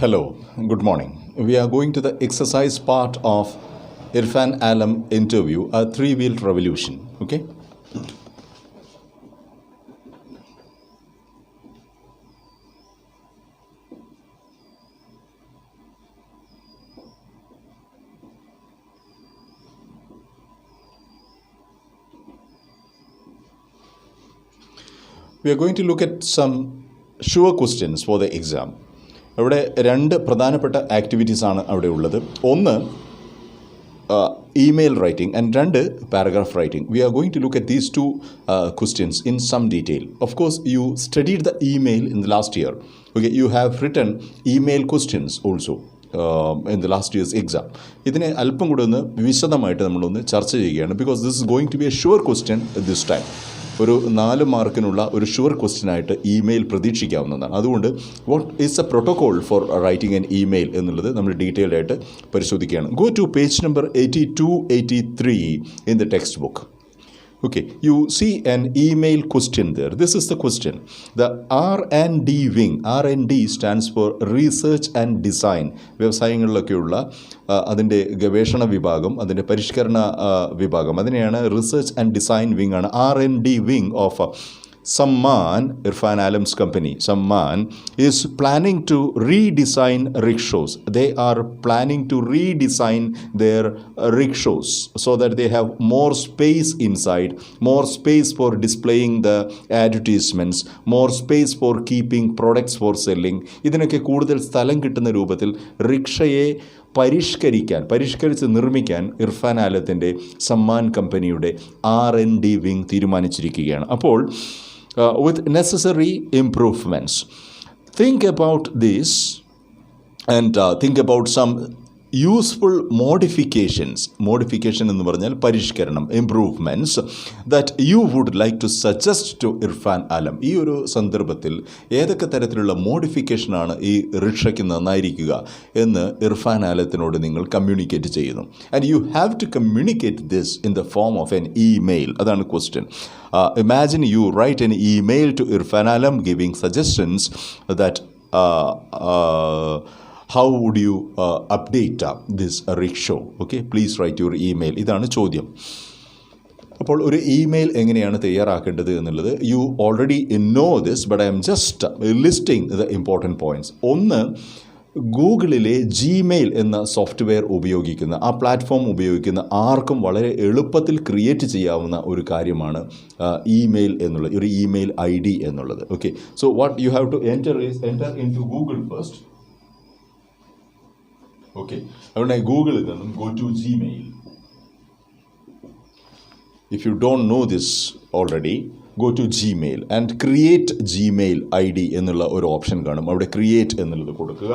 Hello, good morning. We are going to the exercise part of Irfan Alam interview, a three-wheel revolution. Okay? We are going to look at some sure questions for the exam. അവിടെ രണ്ട് പ്രധാനപ്പെട്ട activities ആണ് അവിടെ ഉള്ളത്. ഒന്ന് email writing and രണ്ട് paragraph writing. We are going to look at these two questions in some detail. Of course, you studied the email in the last year. Okay, you have written email questions also in the last year's exam. ഇതിനെ അല്പം കൂടെ ഒന്ന് വിശദമായിട്ട് നമ്മളൊന്ന് ചർച്ച ചെയ്യുകയാണ്. Because this is going to be a sure question this time. ഒരു 4 മാർക്കിനുള്ള ഒരു ഷുവർ ക്വസ്റ്റ്യനായിട്ട് ഇമെയിൽ പ്രതീക്ഷിക്കാവുന്നതാണ്. അതുകൊണ്ട് what is a protocol for writing an email എന്നുള്ളത് നമ്മൾ ഡീറ്റെയിൽഡ് ആയിട്ട് പരിശോധിക്കുകയാണ്. Go to page number 82-83 in the textbook. Okay, you see an email question there. This is the question. The R&D wing, R&D stands for Research and Design. വ്യവസായങ്ങളിലൊക്കെയുള്ള അതിൻ്റെ ഗവേഷണ വിഭാഗം, അതിൻ്റെ പരിഷ്കരണ വിഭാഗം, അതിനെയാണ് റിസർച്ച് ആൻഡ് ഡിസൈൻ വിങ് ആണ്. R&D wing of Samman, Irfan Alam's company, Samman, is planning to redesign rickshaws. They are planning to redesign their rickshaws so that they have more space inside, more space for displaying the advertisements, more space for keeping products for selling. ഇതിനൊക്കെ കൂടുതൽ സ്ഥലം കിട്ടുന്ന രൂപത്തിൽ റിക്ഷയെ പരിഷ്കരിച്ച് നിർമ്മിക്കാൻ ഇർഫാൻ ആലത്തിൻ്റെ സമ്മാൻ കമ്പനിയുടെ R&D wing തീരുമാനിച്ചിരിക്കുകയാണ്. അപ്പോൾ with necessary improvements. Think about this and think about some useful modification എന്ന് പറഞ്ഞാൽ പരിഷ്കരണം, improvements that you would like to suggest to Irfan Alam. ഈ ഒരു സന്ദർഭത്തിൽ ഏതൊക്കെ തരത്തിലുള്ള മോഡിഫിക്കേഷനാണ് ഈ റിക്ഷയ്ക്ക് നന്നായിരിക്കുക എന്ന് ഇർഫാൻ ആലത്തിനോട് നിങ്ങൾ കമ്മ്യൂണിക്കേറ്റ് ചെയ്യുന്നു. And you have to communicate this in the form of an email. അതാണ് question. Imagine you write an email to Irfan Alam giving suggestions that how would you update this rickshaw? Okay, please write your email. ഇതാണ് ചോദ്യം. അപ്പോൾ ഒരു email എങ്ങനെയാണ് തയ്യാറാക്കേണ്ടത് എന്നുള്ളത് you already know this, but I am just listing the important points. ഒന്ന്, ഗൂഗിളിലെ Gmail എന്ന software ഉപയോഗിക്കുന്ന, ആ പ്ലാറ്റ്ഫോം ഉപയോഗിക്കുന്ന ആർക്കും വളരെ എളുപ്പത്തിൽ ക്രിയേറ്റ് ചെയ്യാവുന്ന ഒരു കാര്യമാണ് ഇമെയിൽ എന്നുള്ളത്, ഒരു ഇമെയിൽ ID എന്നുള്ളത്. Okay, so what you have to enter into Google first. Okay, അതുകൊണ്ട് ഗൂഗിളിൽ നിന്നും go to Gmail. If you don't know this already, go to Gmail and create Gmail ID എന്നുള്ള ഒരു option കാണും. അവിടെ create എന്നുള്ളത് കൊടുക്കുക.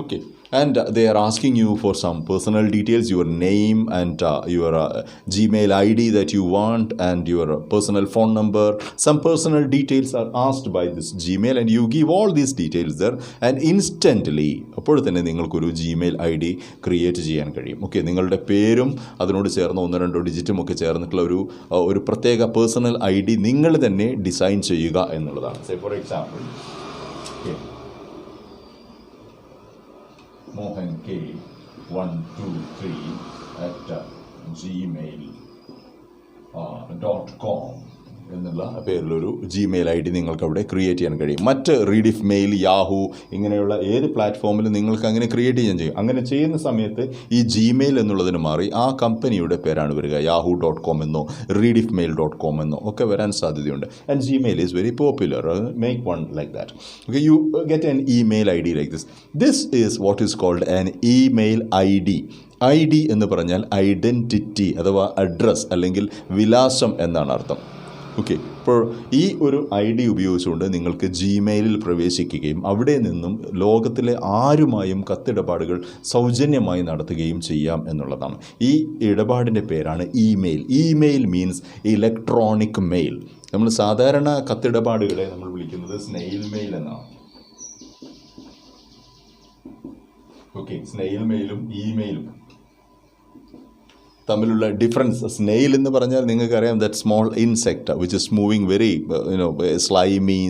Okay, and they are asking you for some personal details, your name and your Gmail ID that you want and your personal phone number. Some personal details are asked by this Gmail and you give all these details there and instantly അപ്പോൾ തന്നെ നിങ്ങൾക്കൊരു Gmail ID create ചെയ്യാൻ കഴിയും. Okay, നിങ്ങളുടെ പേരും അതിനോട് ചേർന്ന് 1-2 ഡിജിറ്റും ഒക്കെ ചേർന്നിട്ടുള്ള ഒരു പ്രത്യേക പേഴ്സണൽ ID നിങ്ങൾ തന്നെ ഡിസൈൻ ചെയ്യുക എന്നുള്ളതാണ്. Say for example, Mohan K 123 at gmail.com എന്നുള്ള പേരിലൊരു Gmail ID നിങ്ങൾക്ക് അവിടെ ക്രിയേറ്റ് ചെയ്യാൻ കഴിയും. മറ്റ് റീഡിഫ് മെയിൽ, യാഹു ഇങ്ങനെയുള്ള ഏത് പ്ലാറ്റ്ഫോമിലും നിങ്ങൾക്ക് അങ്ങനെ ക്രിയേറ്റ് ചെയ്യാൻ ചെയ്യും. അങ്ങനെ ചെയ്യുന്ന സമയത്ത് ഈ Gmail എന്നുള്ളതിന് മാറി ആ കമ്പനിയുടെ പേരാണ് വരിക. yahoo.com എന്നോ readifmail.com എന്നോ ഒക്കെ വരാൻ സാധ്യതയുണ്ട്. And Gmail is very popular. Make one like that. Okay, you get an email ID like this. This is what is called an email ID. ID എന്ന് പറഞ്ഞാൽ ഐഡൻറ്റിറ്റി അഥവാ അഡ്രസ് അല്ലെങ്കിൽ വിലാസം എന്നാണ് അർത്ഥം. ഓക്കെ, ഇപ്പോൾ ഈ ഒരു ID ഉപയോഗിച്ചുകൊണ്ട് നിങ്ങൾക്ക് Gmailൽ പ്രവേശിക്കുകയും അവിടെ നിന്നും ലോകത്തിലെ ആരുമായും കത്തിടപാടുകൾ സൗജന്യമായി നടത്തുകയും ചെയ്യാം എന്നുള്ളതാണ്. ഈ ഇടപാടിൻ്റെ പേരാണ് email. Email means electronic mail. നമ്മൾ സാധാരണ കത്തിടപാടുകളെ നമ്മൾ വിളിക്കുന്നത് സ്നെയിൽ മെയിൽ എന്നാണ്. ഓക്കെ, സ്നെയിൽ മെയിലും ഇമെയിലും തമ്മിലുള്ള ഡിഫറൻസ്. സ്നെയിൽ എന്ന് പറഞ്ഞാൽ നിങ്ങൾക്കറിയാം that small insect which is moving very slimy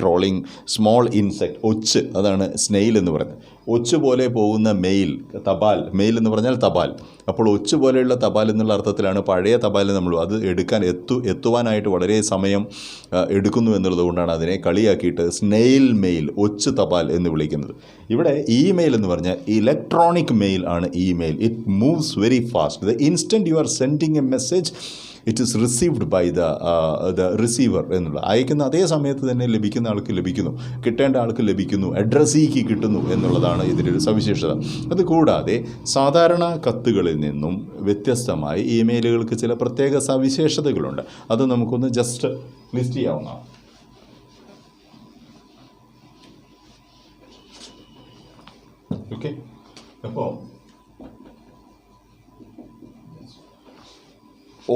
crawling small insect. ഒച്ച്, അതാണ് സ്നെയിൽ എന്ന് പറയുന്നത്. ഒച്ച് പോലെ പോകുന്ന മെയിൽ, തപാൽ. മെയിൽ എന്ന് പറഞ്ഞാൽ തപാൽ. അപ്പോൾ ഒച്ച് പോലെയുള്ള തപാൽ എന്നുള്ള അർത്ഥത്തിലാണ് പഴയ തപാൽ നമ്മൾ അത് എടുക്കാൻ എത്തുവാനായിട്ട് വളരെ സമയം എടുക്കുന്നു എന്നുള്ളത് കൊണ്ടാണ് അതിനെ കളിയാക്കിയിട്ട് സ്നെയിൽ മെയിൽ, ഒച്ച് തപാൽ എന്ന് വിളിക്കുന്നത്. ഇവിടെ ഇമെയിൽ എന്ന് പറഞ്ഞാൽ ഇലക്ട്രോണിക് മെയിൽ ആണ് email. It moves very fast. The instant you are sending a message it is received by the receiver എന്നുള്ള. അയക്കുന്ന അതേ സമയത്ത് തന്നെ ലഭിക്കുന്ന ആൾക്ക് ലഭിക്കുന്നു, കിട്ടേണ്ട ആൾക്ക് ലഭിക്കുന്നു, അഡ്രസ്സിക്ക് കിട്ടുന്നു എന്നുള്ളതാണ് ഇതിൻ്റെ ഒരു സവിശേഷത. അതുകൂടാതെ സാധാരണ കത്തുകളിൽ നിന്നും വ്യത്യസ്തമായി ഇമെയിലുകൾക്ക് ചില പ്രത്യേക സവിശേഷതകളുണ്ട്. അത് നമുക്കൊന്ന് ജസ്റ്റ് ലിസ്റ്റ് ചെയ്യാവുന്നതാണ്. ഓക്കെ, അപ്പോൾ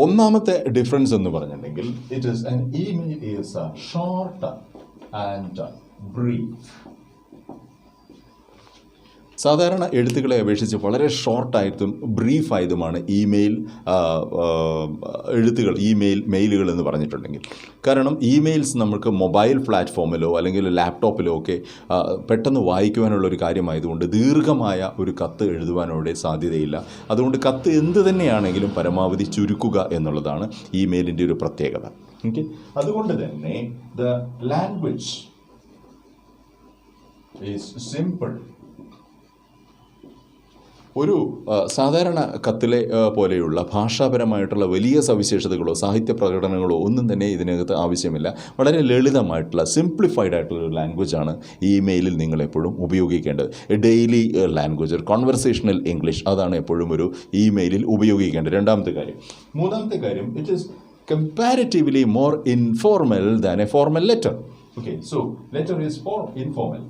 ഒന്നാമത്തെ ഡിഫറൻസ് എന്ന് പറഞ്ഞിട്ടുണ്ടെങ്കിൽ it is an email is short and brief. സാധാരണ എഴുത്തുകളെ അപേക്ഷിച്ച് വളരെ ഷോർട്ടായിട്ടും ബ്രീഫായതുമാണ് ഇമെയിൽ എഴുത്തുകൾ, മെയിലുകൾ എന്ന് പറഞ്ഞിട്ടുണ്ടെങ്കിൽ. കാരണം ഇമെയിൽസ് നമുക്ക് മൊബൈൽ പ്ലാറ്റ്ഫോമിലോ അല്ലെങ്കിൽ ലാപ്ടോപ്പിലോ ഒക്കെ പെട്ടെന്ന് വായിക്കുവാനുള്ളൊരു കാര്യമായതുകൊണ്ട് ദീർഘമായ ഒരു കത്ത് എഴുതുവാനോടെ സാധ്യതയില്ല. അതുകൊണ്ട് കത്ത് എന്ത് തന്നെയാണെങ്കിലും പരമാവധി ചുരുക്കുക എന്നുള്ളതാണ് ഇമെയിലിൻ്റെ ഒരു പ്രത്യേകത. ഓക്കെ, അതുകൊണ്ട് തന്നെ ദ ലാംഗ്വേജ് ഈസ് സിമ്പിൾ. ഒരു സാധാരണ കത്തിലെ പോലെയുള്ള ഭാഷാപരമായിട്ടുള്ള വലിയ സവിശേഷതകളോ സാഹിത്യ പ്രകടനങ്ങളോ ഒന്നും തന്നെ ഇതിനകത്ത് ആവശ്യമില്ല. വളരെ ലളിതമായിട്ടുള്ള സിംപ്ലിഫൈഡ് ആയിട്ടുള്ള ഒരു ലാംഗ്വേജാണ് ഇമെയിലിൽ നിങ്ങളെപ്പോഴും ഉപയോഗിക്കേണ്ടത്. ഡെയിലി ലാംഗ്വേജ്, ഒരു കോൺവെർസേഷണൽ ഇംഗ്ലീഷ്, അതാണ് എപ്പോഴും ഒരു ഇമെയിലിൽ ഉപയോഗിക്കേണ്ടത്. രണ്ടാമത്തെ കാര്യം. മൂന്നാമത്തെ കാര്യം, it is comparatively more informal than a formal letter. Okay, so letter is for informal.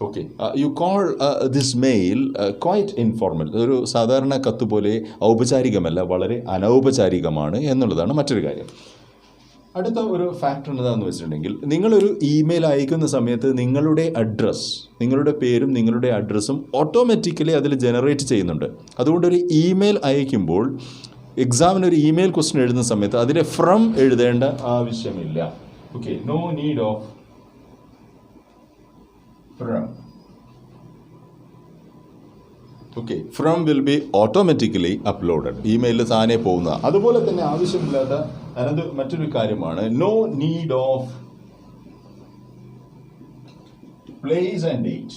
Okay, you call this mail quite informal. ഒരു സാധാരണ കത്ത് പോലെ ഔപചാരികമല്ല, വളരെ അനൗപചാരികമാണ് എന്നുള്ളതാണ് മറ്റൊരു കാര്യം. അടുത്ത ഒരു ഫാക്ടർ എന്താണെന്ന് വെച്ചിട്ടുണ്ടെങ്കിൽ, നിങ്ങളൊരു ഇമെയിൽ അയക്കുന്ന സമയത്ത് നിങ്ങളുടെ അഡ്രസ്സ്, നിങ്ങളുടെ പേരും നിങ്ങളുടെ അഡ്രസ്സും ഓട്ടോമാറ്റിക്കലി അതിൽ ജനറേറ്റ് ചെയ്യുന്നുണ്ട്. അതുകൊണ്ടൊരു ഇമെയിൽ അയക്കുമ്പോൾ എക്സാമിന് ഒരു ഇമെയിൽ ക്വസ്റ്റ്യൻ എഴുതുന്ന സമയത്ത് അതിലെ ഫ്രം എഴുതേണ്ട ആവശ്യമില്ല. Okay, no need of from. Okay, from will be automatically uploaded. ഇമെയിലിൽ താനെ പോകുന്ന. അതുപോലെ തന്നെ ആവശ്യമില്ലാത്ത മറ്റൊരു കാര്യമാണ് no need of place and date.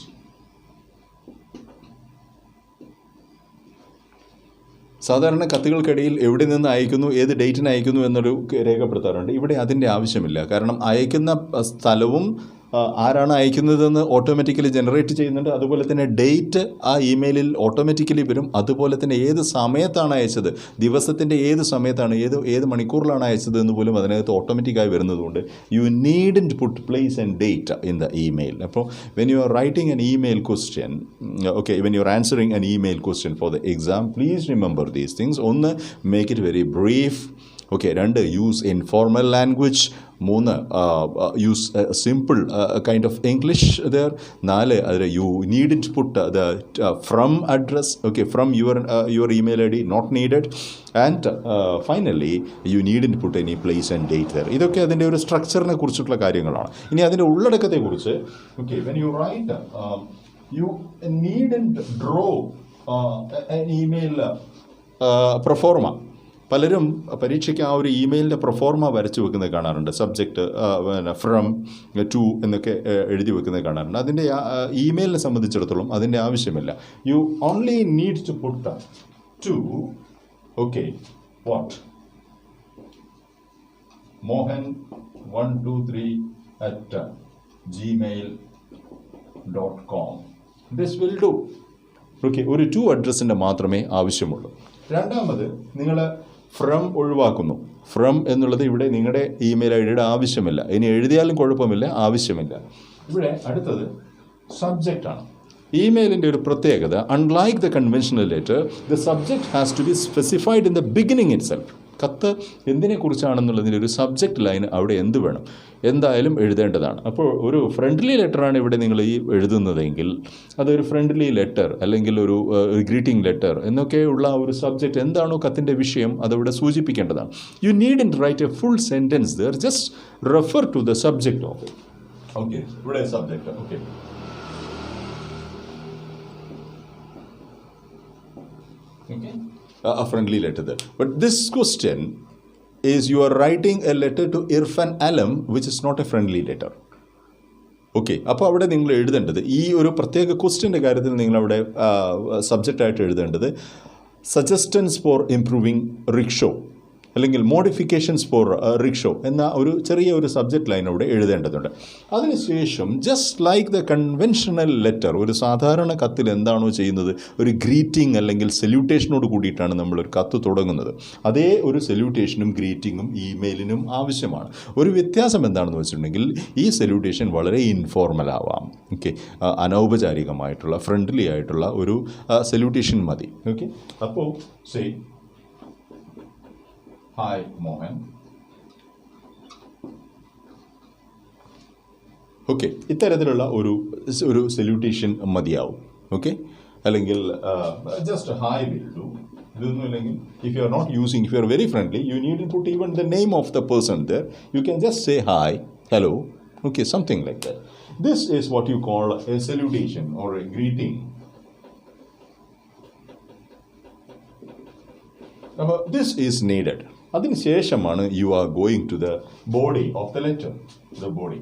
സാധാരണ കത്തുകൾക്കിടയിൽ എവിടെ നിന്ന് അയക്കുന്നു, ഏത് ഡേറ്റിന് അയക്കുന്നു എന്നൊരു രേഖപ്പെടുത്താറുണ്ട്. ഇവിടെ അതിൻ്റെ ആവശ്യമില്ല. കാരണം അയക്കുന്ന സ്ഥലവും ആരാണ് അയക്കുന്നതെന്ന് ഓട്ടോമാറ്റിക്കലി ജനറേറ്റ് ചെയ്യുന്നുണ്ട്. അതുപോലെ തന്നെ ഡേറ്റ് ആ ഇമെയിലിൽ ഓട്ടോമാറ്റിക്കലി വരും. അതുപോലെ തന്നെ ഏത് സമയത്താണ് അയച്ചത്, ദിവസത്തിൻ്റെ ഏത് സമയത്താണ്, ഏത് മണിക്കൂറിലാണ് അയച്ചത് എന്ന് പോലും അതിനകത്ത് ഓട്ടോമാറ്റിക്കായി വരുന്നതുകൊണ്ട് you needn't put place and date in the email. അപ്പോൾ when you are writing an email question, okay, when you are answering an email question for the exam, please remember these things. ഒന്ന്, make it very brief. Okay, രണ്ട്, use informal language. മൂന്ന്, use simple kind of English there. നാല്, അതിൽ you needn't put the from address. Okay, from your email ID, not needed. And finally you needn't put any place and date there. ഇതൊക്കെ അതിൻ്റെ ഒരു സ്ട്രക്ചറിനെ കുറിച്ചിട്ടുള്ള കാര്യങ്ങളാണ്. ഇനി അതിൻ്റെ ഉള്ളടക്കത്തെക്കുറിച്ച്, okay, when you write you needn't draw an email proforma. പലരും പരീക്ഷയ്ക്ക് ആ ഒരു ഇമെയിലിൻ്റെ പ്രൊഫോർമ വരച്ച് വെക്കുന്നത് കാണാറുണ്ട്. സബ്ജക്റ്റ് ഫ്രം ടു എന്നൊക്കെ എഴുതി വെക്കുന്നത് കാണാറുണ്ട്. അതിൻ്റെ ഇമെയിലിനെ സംബന്ധിച്ചിടത്തോളം അതിൻ്റെ ആവശ്യമില്ല. You only need to put to, okay, what, mohan123@gmail.com. This will do. Okay, ഒരു ടു അഡ്രസ്സിൻ്റെ മാത്രമേ ആവശ്യമുള്ളൂ. രണ്ടാമത്, നിങ്ങൾ ഫ്രം ഒഴിവാക്കുന്നു. ഫ്രം എന്നുള്ളത് ഇവിടെ നിങ്ങളുടെ ഇമെയിൽ ഐ ഡിയുടെ ആവശ്യമില്ല. ഇനി എഴുതിയാലും കുഴപ്പമില്ല, ആവശ്യമില്ല. ഇവിടെ അടുത്തത് സബ്ജക്റ്റാണ്. ഇമെയിലിൻ്റെ ഒരു പ്രത്യേകത, unlike the conventional letter, the subject has to be specified in the beginning itself. കത്ത് എന്തിനെക്കുറിച്ചാണെന്നുള്ളതിൻ്റെ ഒരു സബ്ജക്റ്റ് ലൈൻ അവിടെ എന്ത് വേണം, എന്തായാലും എഴുതേണ്ടതാണ്. അപ്പോൾ ഒരു ഫ്രണ്ട്ലി ലെറ്ററാണ് ഇവിടെ നിങ്ങൾ ഈ എഴുതുന്നതെങ്കിൽ അതൊരു ഫ്രണ്ട്ലി ലെറ്റർ അല്ലെങ്കിൽ ഒരു ഗ്രീറ്റിംഗ് ലെറ്റർ എന്നൊക്കെയുള്ള ഒരു സബ്ജക്റ്റ് എന്താണോ കത്തിൻ്റെ വിഷയം അതവിടെ സൂചിപ്പിക്കേണ്ടതാണ്. You need in write a full sentence there, just refer to the subject of it. Okay, ഇവിടെ subject. Okay, okay, a friendly letter there. But this question is you are writing a letter to Irfan Alam which is not a friendly letter. Okay, അപ്പോൾ അവിടെ നിങ്ങൾ എഴുതേണ്ടത് ഈ ഒരു പ്രത്യേക ക്വസ്റ്റ്യൻ്റെ കാര്യത്തിൽ നിങ്ങളവിടെ സബ്ജക്റ്റായിട്ട് എഴുതേണ്ടത് സജസ്റ്റൻസ് ഫോർ ഇംപ്രൂവിങ് റിക്ഷോ അല്ലെങ്കിൽ മോഡിഫിക്കേഷൻസ് ഫോർ റിക്ഷോ എന്ന ഒരു ചെറിയ ഒരു സബ്ജക്റ്റ് ലൈൻ അവിടെ എഴുതേണ്ടതുണ്ട്. അതിനുശേഷം just like the conventional letter, ഒരു സാധാരണ കത്തിൽ എന്താണോ ചെയ്യുന്നത്, ഒരു ഗ്രീറ്റിംഗ് അല്ലെങ്കിൽ സല്യൂട്ടേഷനോട് കൂടിയിട്ടാണ് നമ്മളൊരു കത്ത് തുടങ്ങുന്നത്. അതേ ഒരു സല്യൂട്ടേഷനും ഗ്രീറ്റിങ്ങും ഇമെയിലിനും ആവശ്യമാണ്. ഒരു വ്യത്യാസം എന്താണെന്ന് വെച്ചിട്ടുണ്ടെങ്കിൽ ഈ സല്യൂട്ടേഷൻ വളരെ ഇൻഫോർമൽ ആവാം. ഓക്കെ, അനൗപചാരികമായിട്ടുള്ള ഫ്രണ്ട്ലി ആയിട്ടുള്ള ഒരു സല്യൂട്ടേഷൻ മതി. ഓക്കെ, അപ്പോൾ സേ Hi Mohan. ഓക്കെ, ഇത്തരത്തിലുള്ള ഒരു സല്യൂട്ടേഷൻ മതിയാവും. ഓക്കെ, അല്ലെങ്കിൽ ജസ്റ്റ് ഹായ് വിൽ ഡു. ഇതൊന്നും ഇല്ലെങ്കിൽ if you are not using, if you are very friendly, you need to put even the name of the person there. You can just say hi, hello, okay, something like that. This is what you call a salutation or a greeting. അപ്പോൾ this is needed. അതിനുശേഷമാണ് you are going to the body of the letter, the body.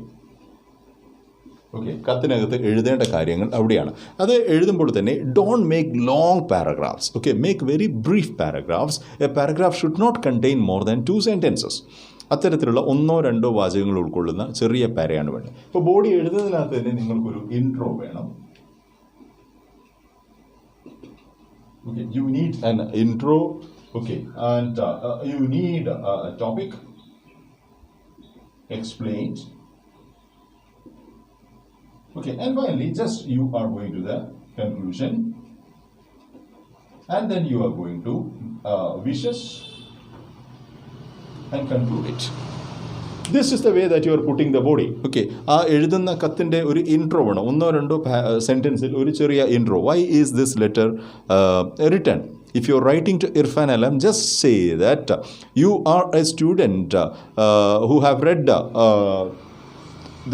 Okay, കത്തിനകത്ത് എഴുതേണ്ട കാര്യങ്ങൾ അവിടെയാണ്. അത് എഴുതുമ്പോൾ തന്നെ don't make long paragraphs. Okay, make very brief paragraphs. A paragraph should not contain more than 2 sentences. അത്തരത്തിലുള്ള 1-2 വാചകങ്ങൾ ഉൾക്കൊള്ളുന്ന ചെറിയ പാരയാണ് വേണ്ടത്. ഇപ്പോൾ ബോഡി എഴുതുന്നതിനകത്ത് തന്നെ നിങ്ങൾക്കൊരു ഇൻട്രോ വേണം. Okay, you need an intro. Okay, and you need a topic explained. Okay, and finally just you are going to the conclusion, and then you are going to wishes and conclude it. This is the way that you are putting the body. Okay, ആ എഴുതുന്ന കത്തിൻ്റെ ഒരു intro വേണം. 1-2 സെൻറ്റൻസിൽ ഒരു ചെറിയ intro. Why is this letter written? If you are writing to Irfan Alam, just say that you are a student who have read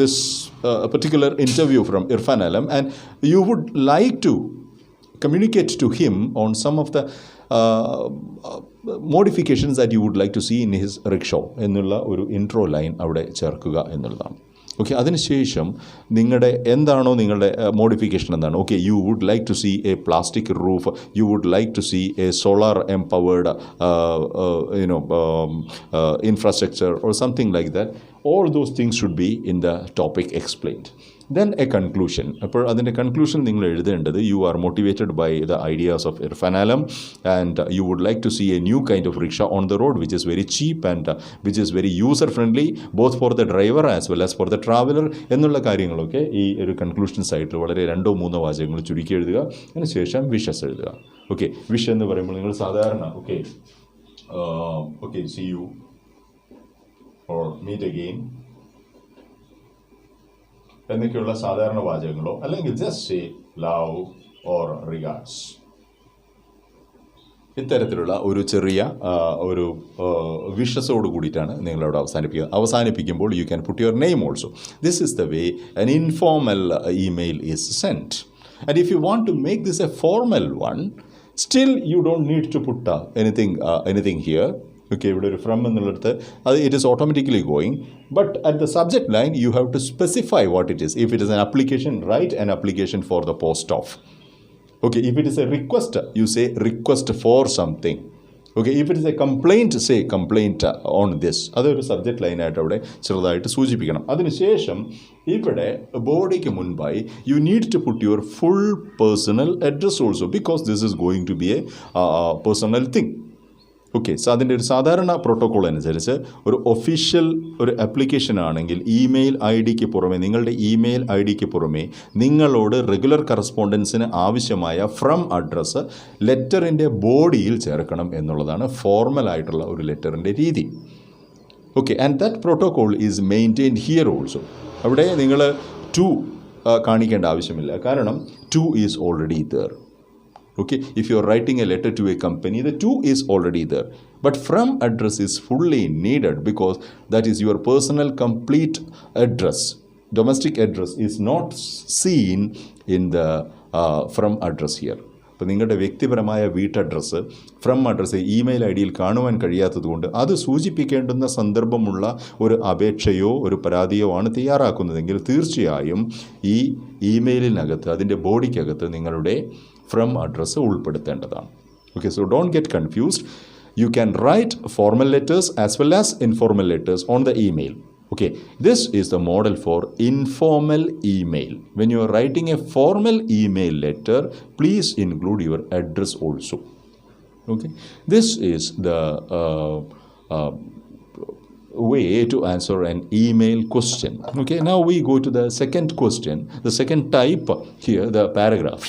this particular interview from Irfan Alam, and you would like to communicate to him on some of the modifications that you would like to see in his rickshaw എന്നുള്ള ഒരു intro line അവിടെ ചേർക്കുക എന്നുള്ളതാണ്. Okay, അതിനുശേഷം എന്താണോ നിങ്ങളുടെ modification എന്താണ്. Okay, you would like to see a plastic roof, you would like to see a solar empowered infrastructure or something like that. All those things should be in the topic explained. Then a conclusion. അപ്പോൾ അതിൻ്റെ conclusion നിങ്ങൾ എഴുതേണ്ടത് you are motivated by the ideas of Irfan Alam and you would like to see a new kind of rickshaw on the road which is very cheap and which is very user friendly both for the driver as well as for the traveller എന്നുള്ള കാര്യങ്ങളൊക്കെ ഈ ഒരു conclusions ആയിട്ട് വളരെ 2-3 വാചകങ്ങൾ ചുരുക്കി എഴുതുക. അതിനുശേഷം വിഷസ് എഴുതുക. ഓക്കെ, വിഷ് എന്ന് പറയുമ്പോൾ നിങ്ങൾ സാധാരണ okay see you or meet again എന്നൊക്കെയുള്ള സാധാരണ വാചകങ്ങളോ അല്ലെങ്കിൽ just say love or regards, ഇത്തരത്തിലുള്ള ഒരു ചെറിയ ഒരു വിഷസോട് കൂടിയിട്ടാണ് നിങ്ങളവിടെ അവസാനിപ്പിക്കുമ്പോൾ you can put your name also. This is the way an informal email is sent. And if you want to make this a formal one, still you don't need to put anything here. Okay, ഇവിടെ ഒരു from എന്നുള്ളിടത്ത് അത് it is automatically going. But at the subject line you have to specify what it is. If it is an application, write an application for the post off. Okay, if it is a request, you say request for something. Okay, if it is a complaint, say complaint on this. അതൊരു subject ലൈനായിട്ട് അവിടെ ചെറുതായിട്ട് സൂചിപ്പിക്കണം. അതിനുശേഷം ഇവിടെ ബോഡിക്ക് മുൻപായി you need to put your full personal address also, because this is going to be a personal thing. Okay, so അതിൻ്റെ ഒരു സാധാരണ പ്രോട്ടോക്കോൾ അനുസരിച്ച് ഒരു ഒഫീഷ്യൽ ഒരു ആപ്ലിക്കേഷൻ ആണെങ്കിൽ ഇമെയിൽ ഐ ഡിക്ക് പുറമെ, നിങ്ങളുടെ ഇമെയിൽ ഐ ഡിക്ക് പുറമെ നിങ്ങളോട് റെഗുലർ കറസ്പോണ്ടൻസിന് ആവശ്യമായ ഫ്രം അഡ്രസ്സ് ലെറ്ററിൻ്റെ ബോഡിയിൽ ചേർക്കണം എന്നുള്ളതാണ് ഫോർമലായിട്ടുള്ള ഒരു ലെറ്ററിൻ്റെ രീതി. Okay, and that protocol is maintained here also. അവിടെ നിങ്ങൾ ടു കാണിക്കേണ്ട ആവശ്യമില്ല, കാരണം two is already there. Okay, if you are writing a letter to a company, the to is already there. But from address is fully needed because that is your personal complete address. Domestic address is not seen in the from address here. അപ്പോൾ നിങ്ങളുടെ വ്യക്തിപരമായ വീട്ടഡ്രസ്സ് from address email I ഡിയിൽ കാണുവാൻ കഴിയാത്തതുകൊണ്ട് അത് സൂചിപ്പിക്കേണ്ടുന്ന സന്ദർഭമുള്ള ഒരു അപേക്ഷയോ ഒരു പരാതിയോ ആണ് തയ്യാറാക്കുന്നതെങ്കിൽ തീർച്ചയായും ഈ ഇമെയിലിനകത്ത് അതിൻ്റെ ബോഡിക്കകത്ത് നിങ്ങളുടെ ഫ്രം അഡ്രസ്സ് ഉൾപ്പെടുത്തേണ്ടതാണ്. Okay, so don't get confused. You can write formal letters as well as informal letters on the email. Okay, this is the model for informal email. When you are writing a formal email letter, please include your address also. Okay, this is the way to answer an email question. Okay, now we go to the second question, the second type here, the paragraph.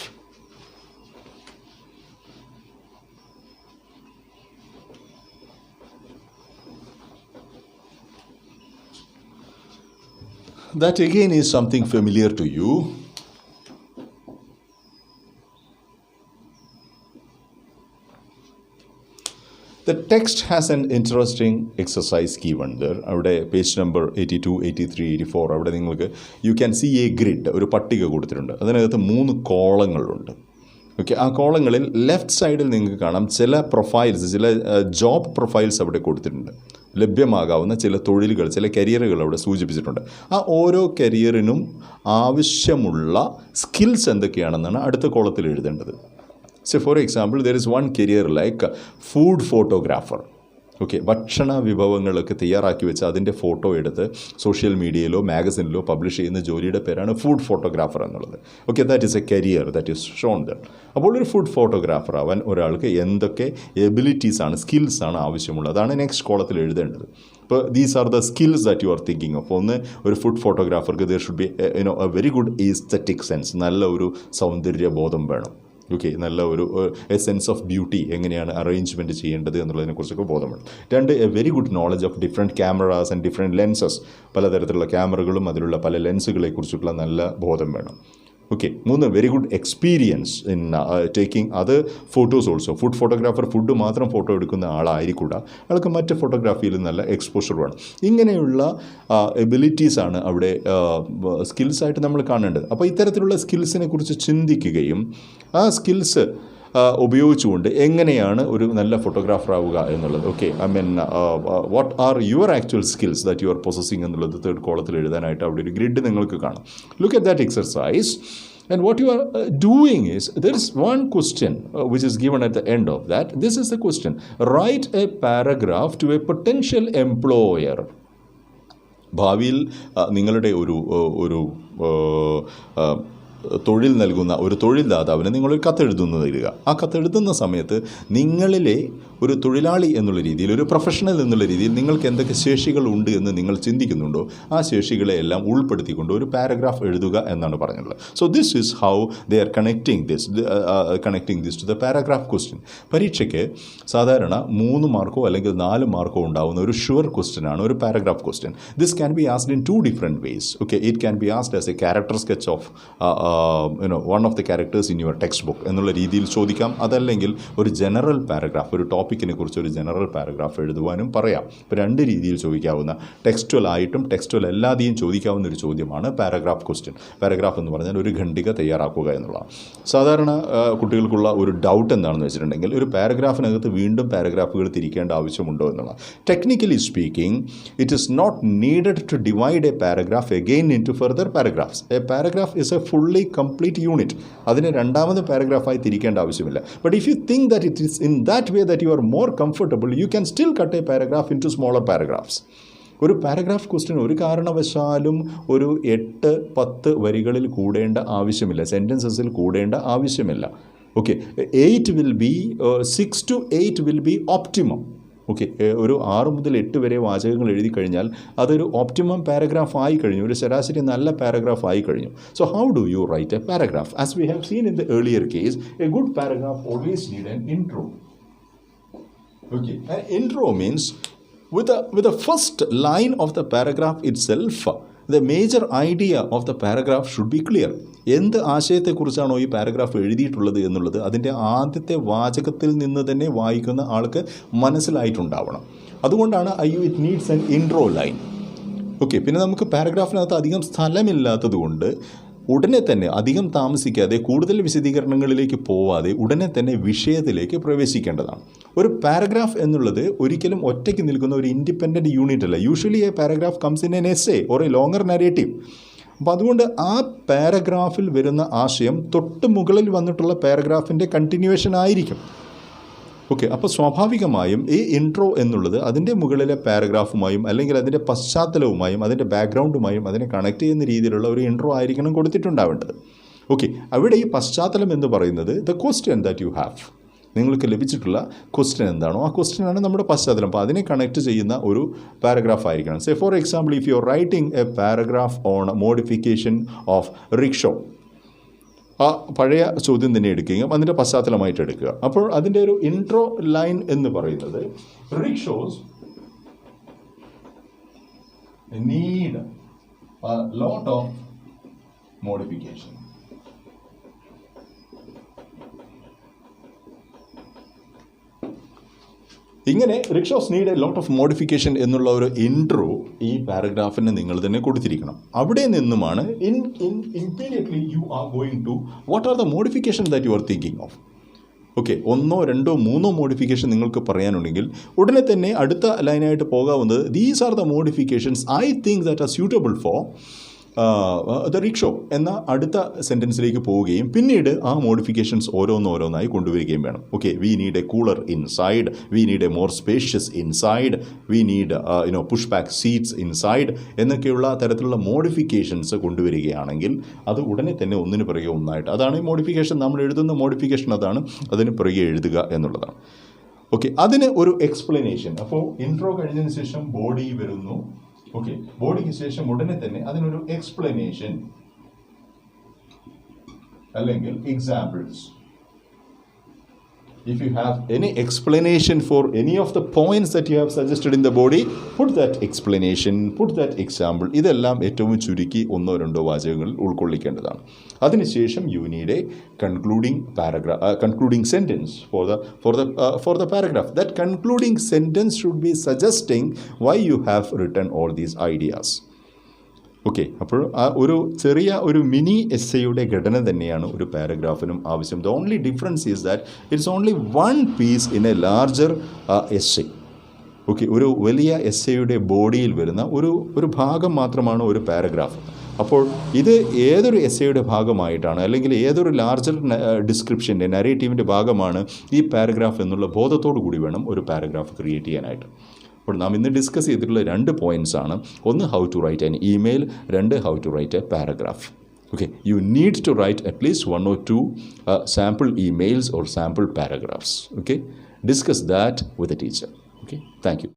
That again is something familiar to you. The text has an interesting exercise given there. അവിടെ page number 82, 83, 84 അവിടെ നിങ്ങൾക്ക് you can see A grid, ഒരു പട്ടിക കൊടുത്തിട്ടുണ്ട്. അതിനകത്ത് 3 കോളങ്ങളുണ്ട്. Okay, ആ കോളങ്ങളിൽ left സൈഡിൽ നിങ്ങൾക്ക് കാണാം ചില പ്രൊഫൈൽസ്, ചില ജോബ് പ്രൊഫൈൽസ് അവിടെ കൊടുത്തിട്ടുണ്ട്. ലഭ്യമാകാവുന്ന ചില തൊഴിലുകൾ, ചില കരിയറുകൾ അവിടെ സൂചിപ്പിച്ചിട്ടുണ്ട്. ആ ഓരോ കരിയറിനും ആവശ്യമുള്ള സ്കിൽസ് എന്തൊക്കെയാണെന്നാണ് അടുത്ത കോളത്തിൽ എഴുതേണ്ടത്. So for example, there is one career like food photographer. Okay, ഭക്ഷണ വിഭവങ്ങളൊക്കെ തയ്യാറാക്കി വെച്ച് അതിൻ്റെ ഫോട്ടോ എടുത്ത് സോഷ്യൽ മീഡിയയിലോ മാഗസിനിലോ പബ്ലിഷ് ചെയ്യുന്ന ജോലിയുടെ പേരാണ് ഫുഡ് ഫോട്ടോഗ്രാഫർ എന്നുള്ളത്. Okay, that is A career that is shown there. അപ്പോൾ ഒരു ഫുഡ് ഫോട്ടോഗ്രാഫർ ആവാൻ ഒരാൾക്ക് എന്തൊക്കെ എബിലിറ്റീസാണ്, സ്കിൽസാണ് ആവശ്യമുള്ളത്, അതാണ് നെക്സ്റ്റ് കോളത്തിൽ എഴുതേണ്ടത്. ഇപ്പോൾ these are the skills that you are thinking of. ഒന്ന്, ഒരു ഫുഡ് ഫോട്ടോഗ്രാഫർക്ക് there should be a very good aesthetic sense, നല്ല ഒരു സൗന്ദര്യബോധം വേണം. ഓക്കെ, നല്ല ഒരു എ സെൻസ് ഓഫ് ബ്യൂട്ടി, എങ്ങനെയാണ് അറേഞ്ച്മെൻറ്റ് ചെയ്യേണ്ടത് എന്നുള്ളതിനെക്കുറിച്ചൊക്കെ ബോധം വേണം. 2, a very good knowledge of different cameras and different lenses, പലതരത്തിലുള്ള ക്യാമറകളും അതിലുള്ള പല ലെൻസുകളെക്കുറിച്ചിട്ടുള്ള നല്ല ബോധം വേണം. Okay, 3, very good experience in taking other photos also. Food photographer food മാത്രം ഫോട്ടോ എടുക്കുന്ന ആളായിരിക്കൂടാ, അയാൾക്ക് മറ്റ് ഫോട്ടോഗ്രാഫിയിൽ നല്ല എക്സ്പോഷർ വേണം. ഇങ്ങനെയുള്ള എബിലിറ്റീസാണ് അവിടെ സ്കിൽസായിട്ട് നമ്മൾ കാണേണ്ടത്. അപ്പോൾ ഇത്തരത്തിലുള്ള സ്കിൽസിനെ കുറിച്ച് ചിന്തിക്കുകയും ആ സ്കിൽസ് ഉപയോഗിച്ചുകൊണ്ട് എങ്ങനെയാണ് ഒരു നല്ല ഫോട്ടോഗ്രാഫർ ആവുക എന്നുള്ളത്. Okay, I mean what are your actual skills that you R possessing എന്നുള്ളത് 3rd കോളത്തിൽ എഴുതാനായിട്ട് അവിടെ ഒരു ഗ്രിഡ് നിങ്ങൾക്ക് കാണാം. Look at that exercise. And what you are doing is, there is one question which is given at the end of that. This is the question. Write a paragraph to a potential employer. ഭാവിയിൽ നിങ്ങളുടെ ഒരു തൊഴിൽ നൽകുന്ന ഒരു തൊഴിൽദാതാവിന് നിങ്ങളൊരു കത്തെഴുതുന്നത് തരിക. ആ കത്തെഴുതുന്ന സമയത്ത് നിങ്ങളിലെ ഒരു തൊഴിലാളി എന്നുള്ള രീതിയിൽ, ഒരു പ്രൊഫഷണൽ എന്നുള്ള രീതിയിൽ നിങ്ങൾക്ക് എന്തൊക്കെ ശേഷികളുണ്ട് എന്ന് നിങ്ങൾ ചിന്തിക്കുന്നുണ്ടോ, ആ ശേഷികളെ എല്ലാം ഉൾപ്പെടുത്തിക്കൊണ്ട് ഒരു പാരഗ്രാഫ് എഴുതുക എന്നാണ് പറഞ്ഞിട്ടുള്ളത്. So this is how they are connecting this to the paragraph question. പരീക്ഷയ്ക്ക് സാധാരണ 3 മാർക്കോ അല്ലെങ്കിൽ 4 മാർക്കോ ഉണ്ടാവുന്ന ഒരു ഷുവർ ക്വസ്റ്റ്യനാണ് ഒരു paragraph question. This can be asked in 2 different ways. Okay, it can be asked as a character sketch of one of the characters in your textbook എന്നുള്ള രീതിയിൽ ചോദിക്കാം. അതല്ലെങ്കിൽ ഒരു ജനറൽ പാരഗ്രാഫ്, ഒരു ടോപ്പിക്കിനെ കുറിച്ച് ഒരു ജനറൽ പാരഗ്രാഫ് എഴുതുവാനും പറയാം. ഇപ്പോൾ 2 രീതിയിൽ ചോദിക്കാവുന്ന, ടെക്സ്റ്റുവൽ ആയിട്ടും ടെക്സ്റ്റുവൽ അല്ലാതെയും ചോദിക്കാവുന്ന ഒരു ചോദ്യമാണ് പാരഗ്രാഫ് ക്വസ്റ്റ്യൻ. പാരഗ്രാഫ് എന്ന് പറഞ്ഞാൽ ഒരു ഖണ്ഡിക തയ്യാറാക്കുക എന്നുള്ളതാണ്. സാധാരണ കുട്ടികൾക്കുള്ള ഒരു ഡൗട്ട് എന്താണെന്ന് വെച്ചിട്ടുണ്ടെങ്കിൽ, ഒരു പാരഗ്രാഫിനകത്ത് വീണ്ടും പാരഗ്രാഫുകൾ തിരിക്കേണ്ട ആവശ്യമുണ്ടോ എന്നുള്ളതാണ്. Technically speaking, it is not needed to divide a paragraph again into further paragraphs. A paragraph is a fully complete unit. അതിന് രണ്ടാമത് പാരഗ്രാഫായി തിരിക്കേണ്ട ആവശ്യമില്ല. But if you think that it is in that way that you are more comfortable, you can still cut a paragraph into smaller paragraphs. ഒരു paragraph question ഒരു കാരണവശാലും ഒരു 8-10 വരികളിൽ കൂടേണ്ട ആവശ്യമില്ല, സെൻറ്റൻസസിൽ കൂടേണ്ട ആവശ്യമില്ല. Okay 8 will be 6 to 8 will be optimum. Okay, ഒരു 6 മുതൽ 8 വരെ വാചകങ്ങൾ എഴുതി കഴിഞ്ഞാൽ അതൊരു ഓപ്റ്റിമം പാരഗ്രാഫ് ആയി കഴിഞ്ഞു, ഒരു ശരാശരി നല്ല പാരഗ്രാഫ് ആയി കഴിഞ്ഞു. So how do you right a paragraph? As we have seen in the earlier case, A good paragraph always need an intro. Okay, an intro means with the first line of the paragraph itself, the major idea of the paragraph should be clear. എന്ത് ആശയത്തെക്കുറിച്ചാണോ ഈ paragraph എഴുതിയിട്ടുള്ളത് എന്നുള്ളത് അതിൻ്റെ ആദ്യത്തെ വാചകത്തിൽ നിന്ന് തന്നെ വായിക്കുന്ന ആൾക്ക് മനസ്സിലായിട്ടുണ്ടാവണം. അതുകൊണ്ടാണ് it needs an intro line. Okay, പിന്നെ നമുക്ക് പാരഗ്രാഫിനകത്ത് അധികം സ്ഥലമില്ലാത്തത് കൊണ്ട് ഉടനെ തന്നെ അധികം താമസിക്കാതെ കൂടുതൽ വിശദീകരണങ്ങളിലേക്ക് പോവാതെ ഉടനെ തന്നെ വിഷയത്തിലേക്ക് പ്രവേശിക്കേണ്ടതാണ്. ഒരു പാരഗ്രാഫ് എന്നുള്ളത് ഒരിക്കലും ഒറ്റയ്ക്ക് നിൽക്കുന്ന ഒരു ഇൻഡിപെൻഡൻറ്റ് യൂണിറ്റ് അല്ല. Usually A paragraph comes in N essay or A longer narrative. അപ്പോൾ അതുകൊണ്ട് ആ പാരഗ്രാഫിൽ വരുന്ന ആശയം തൊട്ട് മുകളിൽ വന്നിട്ടുള്ള പാരഗ്രാഫിൻ്റെ കണ്ടിന്യൂവേഷൻ ആയിരിക്കും. ഓക്കെ, അപ്പോൾ സ്വാഭാവികമായും ഈ ഇൻട്രോ എന്നുള്ളത് അതിൻ്റെ മുകളിലെ പാരഗ്രാഫുമായും അല്ലെങ്കിൽ അതിൻ്റെ പശ്ചാത്തലവുമായും അതിൻ്റെ ബാക്ക്ഗ്രൗണ്ടുമായും അതിനെ കണക്ട് ചെയ്യുന്ന രീതിയിലുള്ള ഒരു ഇൻട്രോ ആയിരിക്കണം കൊടുത്തിട്ടുണ്ടാവേണ്ടത്. ഓക്കെ, അവിടെ ഈ പശ്ചാത്തലം എന്ന് പറയുന്നത് the question that you have, നിങ്ങൾക്ക് ലഭിച്ചിട്ടുള്ള ക്വസ്റ്റ്യൻ എന്താണോ ആ ക്വസ്റ്റ്യനാണ് നമ്മുടെ പശ്ചാത്തലം. അപ്പോൾ അതിനെ കണക്ട് ചെയ്യുന്ന ഒരു പാരഗ്രാഫ് ആയിരിക്കണം. Say for example, if you are writing A paragraph on modification of rickshaw, ആ പഴയ ചോദ്യം തന്നെ എടുക്കുകയും അതിൻ്റെ പശ്ചാത്തലമായിട്ട് എടുക്കുക. അപ്പോൾ അതിൻ്റെ ഒരു ഇൻട്രോ ലൈൻ എന്ന് പറയുന്നത് rickshaws need a lot of modification. ഇങ്ങനെ rickshaws need a lot of modification എന്നുള്ള ഒരു ഇൻട്രോ ഈ പാരഗ്രാഫിന് നിങ്ങൾ തന്നെ കൊടുത്തിരിക്കണം. അവിടെ നിന്നുമാണ് immediately you are going to what are the modification that you are thinking of. Okay, 1, 2, 3 modification നിങ്ങൾക്ക് പറയാനുണ്ടെങ്കിൽ ഉടനെ തന്നെ അടുത്ത ലൈനായിട്ട് പോകാവുന്നത് these are the modifications I think that are suitable for the rickshaw എന്ന അടുത്ത സെൻറ്റൻസിലേക്ക് പോവുകയും പിന്നീട് ആ മോഡിഫിക്കേഷൻസ് ഓരോന്നോരോന്നായി കൊണ്ടുവരികയും വേണം. Okay, we need A cooler inside, we need A more spacious inside, we need push back seats inside എന്നൊക്കെയുള്ള തരത്തിലുള്ള മോഡിഫിക്കേഷൻസ് കൊണ്ടുവരികയാണെങ്കിൽ അത് ഉടനെ തന്നെ ഒന്നിന് പിറകെ ഒന്നായിട്ട്, അതാണ് ഈ മോഡിഫിക്കേഷൻ. നമ്മൾ എഴുതുന്ന മോഡിഫിക്കേഷൻ അതാണ്, അതിന് പിറകെ എഴുതുക എന്നുള്ളതാണ്. ഓക്കെ, അതിന് ഒരു എക്സ്പ്ലനേഷൻ. അപ്പോൾ ഇൻട്രോ കഴിഞ്ഞതിന് ശേഷം ബോഡി വരുന്നു. ഓക്കെ, ബോഡിക്ക് ശേഷം ഉടനെ തന്നെ അതിനൊരു എക്സ്പ്ലനേഷൻ അല്ലെങ്കിൽ examples. If you have any explanation for any of the points that you have suggested in the body, put that explanation, put that example. ഇതെല്ലാം ഏറ്റവും ചുരുക്കി 1-2 വാചകങ്ങളിൽ ഉൾക്കൊള്ളിക്കേണ്ടതാണ്. അതിനുശേഷം you need a concluding sentence for the paragraph. That concluding sentence should be suggesting why you have written all these ideas. Okay, അപ്പോൾ ആ ഒരു ചെറിയ ഒരു mini എസ്സേയുടെ ഘടന തന്നെയാണ് ഒരു പാരഗ്രാഫിനും ആവശ്യം. The only difference is that it's only one piece in A larger essay. Okay, ഒരു വലിയ എസ്സേയുടെ ബോഡിയിൽ വരുന്ന ഒരു ഭാഗം മാത്രമാണ് ഒരു പാരഗ്രാഫ്. അപ്പോൾ ഇത് ഏതൊരു എസ്സേയുടെ ഭാഗമായിട്ടാണ് അല്ലെങ്കിൽ ഏതൊരു ലാർജർ ഡിസ്ക്രിപ്ഷൻ്റെ നരേറ്റീവിൻ്റെ ഭാഗമാണ് ഈ പാരഗ്രാഫ് എന്നുള്ള ബോധത്തോടു കൂടി വേണം ഒരു പാരഗ്രാഫ് ക്രിയേറ്റ് ചെയ്യാനായിട്ട്. അപ്പോൾ നാം ഇന്ന് ഡിസ്കസ് ചെയ്തിട്ടുള്ള 2 പോയിൻറ്റ്സ് ആണ്. ഒന്ന്, how to write an email. 2, how to write a paragraph. Okay, you need to write at least 1 or 2 sample emails or sample paragraphs. Okay, discuss that with the teacher. Okay, thank you.